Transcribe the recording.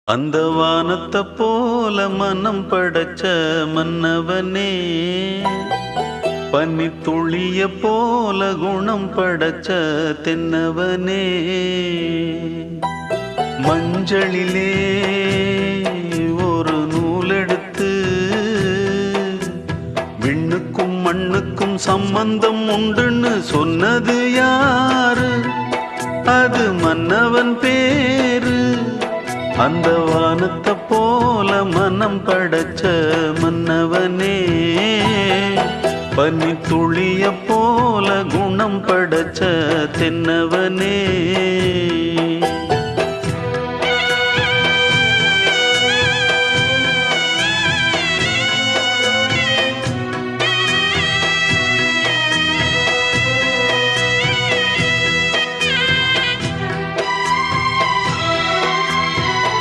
அந்த வானத்தை போல மனம் படைச்ச மன்னவனே, பனி துளிய போல குணம் படைச்ச தென்னவனே, மஞ்சளிலே ஒரு நூலெடுத்து விண்ணுக்கும் மண்ணுக்கும் சம்பந்தம் உண்டுன்னு சொன்னது யாரு? அது மன்னவன் பேரு. அந்த வானத்தை போல மனம் படைச்ச மன்னவனே, பனி துளிய போல குணம் படைச்ச தென்னவனே.